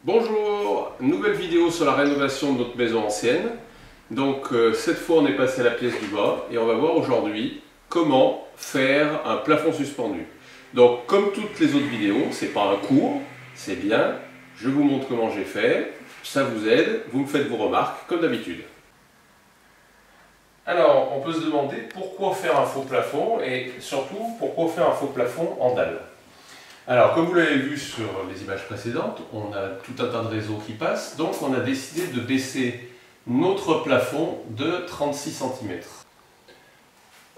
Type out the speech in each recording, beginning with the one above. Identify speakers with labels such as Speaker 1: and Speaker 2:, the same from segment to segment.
Speaker 1: Bonjour, nouvelle vidéo sur la rénovation de notre maison ancienne. Donc cette fois on est passé à la pièce du bas et on va voir aujourd'hui comment faire un plafond suspendu. Donc comme toutes les autres vidéos, c'est pas un cours, c'est bien, je vous montre comment j'ai fait, ça vous aide, vous me faites vos remarques comme d'habitude. Alors on peut se demander pourquoi faire un faux plafond et surtout pourquoi faire un faux plafond en dalle. Alors, comme vous l'avez vu sur les images précédentes, on a tout un tas de réseaux qui passent, donc on a décidé de baisser notre plafond de 36 cm.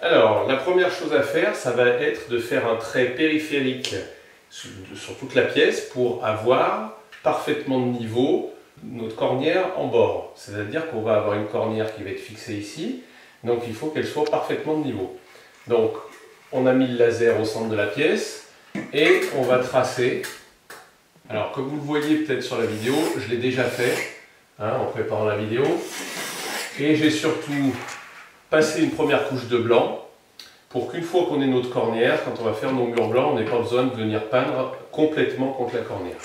Speaker 1: Alors, la première chose à faire, ça va être de faire un trait périphérique sur toute la pièce pour avoir parfaitement de niveau notre cornière en bord. C'est-à-dire qu'on va avoir une cornière qui va être fixée ici, donc il faut qu'elle soit parfaitement de niveau. Donc, on a mis le laser au centre de la pièce. Et on va tracer, alors comme vous le voyez peut-être sur la vidéo, je l'ai déjà fait en préparant la vidéo, et j'ai surtout passé une première couche de blanc pour qu'une fois qu'on ait notre cornière, quand on va faire nos murs blancs, on n'ait pas besoin de venir peindre complètement contre la cornière.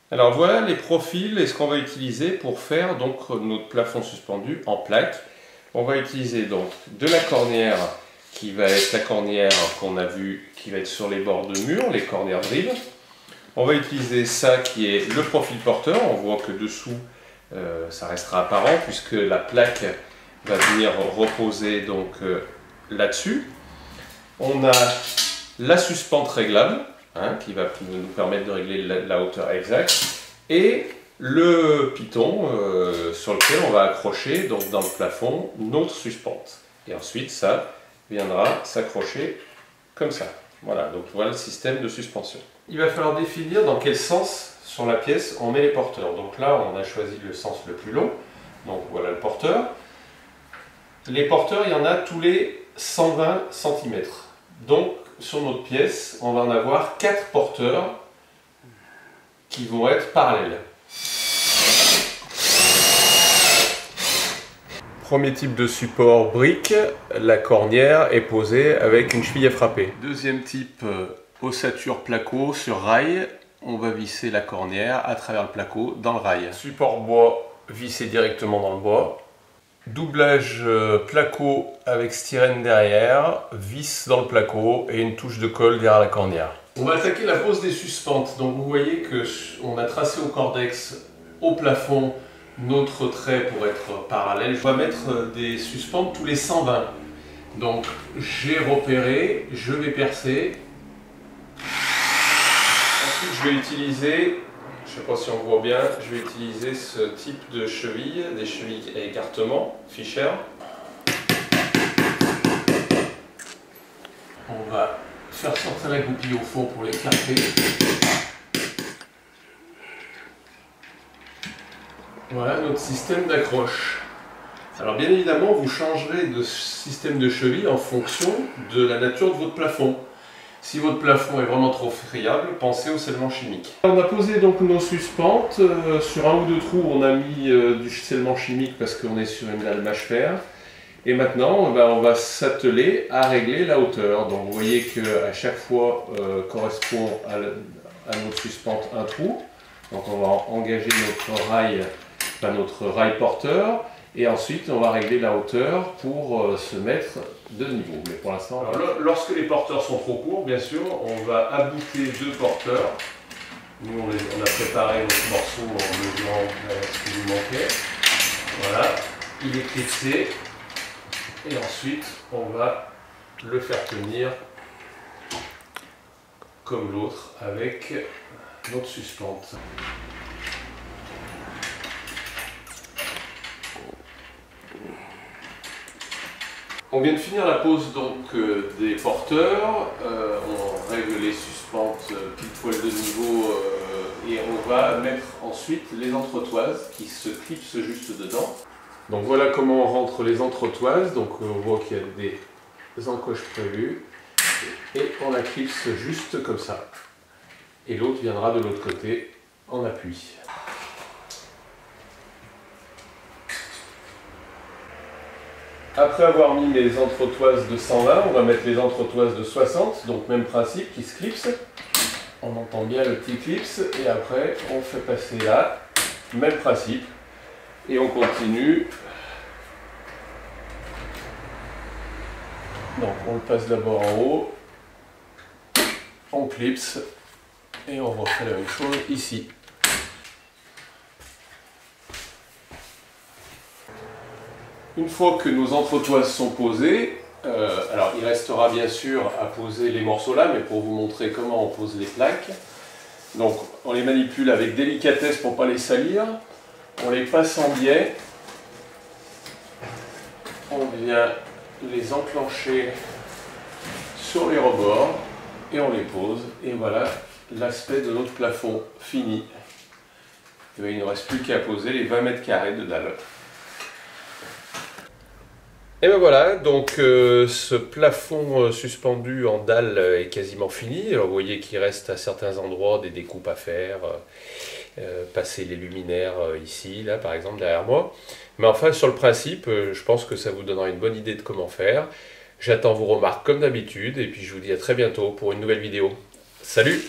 Speaker 1: Alors voilà les profils et ce qu'on va utiliser pour faire donc notre plafond suspendu en plaque. On va utiliser donc de la cornière qui va être la cornière qu'on a vue, qui va être sur les bords de mur, les cornières drill. On va utiliser ça qui est le profil porteur. On voit que dessous, ça restera apparent puisque la plaque va venir reposer donc là-dessus. On a la suspente réglable, qui va nous permettre de régler la hauteur exacte, et le piton sur lequel on va accrocher donc dans le plafond notre suspente. Et ensuite, ça viendra s'accrocher comme ça. Voilà, donc voilà le système de suspension. Il va falloir définir dans quel sens sur la pièce on met les porteurs. Donc là, on a choisi le sens le plus long. Donc voilà le porteur. Les porteurs, il y en a tous les 120 cm. Donc sur notre pièce, on va en avoir 4 porteurs qui vont être parallèles. Premier type de support brique, la cornière est posée avec une cheville à frapper. Deuxième type, ossature placo sur rail, on va visser la cornière à travers le placo dans le rail. Support bois vissé directement dans le bois. Doublage placo avec styrène derrière, vis dans le placo et une touche de colle derrière la cornière. On va attaquer la pose des suspentes. Donc vous voyez qu'on a tracé au cordex au plafond notre trait pour être parallèle. Je vais mettre des suspentes tous les 120. Donc j'ai repéré, je vais percer. Ensuite je vais utiliser, je ne sais pas si on voit bien, je vais utiliser ce type de cheville, des chevilles à écartement, Fischer. On va faire sortir la goupille au fond pour l'écarter. Voilà notre système d'accroche. Alors bien évidemment, vous changerez de système de cheville en fonction de la nature de votre plafond. Si votre plafond est vraiment trop friable, pensez au scellement chimique. On a posé donc nos suspentes. Sur un ou deux trous, on a mis du scellement chimique parce qu'on est sur une dalle mâche-fer. Et maintenant, on va s'atteler à régler la hauteur. Donc vous voyez qu'à chaque fois correspond à notre suspente un trou. Donc on va engager notre rail porteur et ensuite on va régler la hauteur pour se mettre de niveau. Mais pour l'instant, lorsque les porteurs sont trop courts, bien sûr, on va abouter 2 porteurs. Nous on a préparé notre morceau en mesurant ce qui nous manquait. Voilà, il est clipsé et ensuite on va le faire tenir comme l'autre avec notre suspente. On vient de finir la pose donc des porteurs, on règle les suspentes pile poil de niveau et on va mettre ensuite les entretoises qui se clipsent juste dedans. Donc voilà comment on rentre les entretoises, donc on voit qu'il y a des encoches prévues et on la clipse juste comme ça. Et l'autre viendra de l'autre côté en appui. Après avoir mis les entretoises de 120, on va mettre les entretoises de 60, donc même principe, qui se clipsent. On entend bien le petit clips et après on fait passer là, même principe, et on continue. Donc on le passe d'abord en haut, on clipse et on refait la même chose ici. Une fois que nos entretoises sont posées, alors il restera bien sûr à poser les morceaux là, mais pour vous montrer comment on pose les plaques. Donc on les manipule avec délicatesse pour ne pas les salir, on les passe en biais, on vient les enclencher sur les rebords et on les pose, et voilà l'aspect de notre plafond fini. Et bien, il ne nous reste plus qu'à poser les 20 mètres carrés de dalle. Et ben voilà, donc ce plafond suspendu en dalle est quasiment fini. Alors vous voyez qu'il reste à certains endroits des découpes à faire, passer les luminaires ici, là par exemple derrière moi. Mais enfin sur le principe, je pense que ça vous donnera une bonne idée de comment faire. J'attends vos remarques comme d'habitude et puis je vous dis à très bientôt pour une nouvelle vidéo. Salut!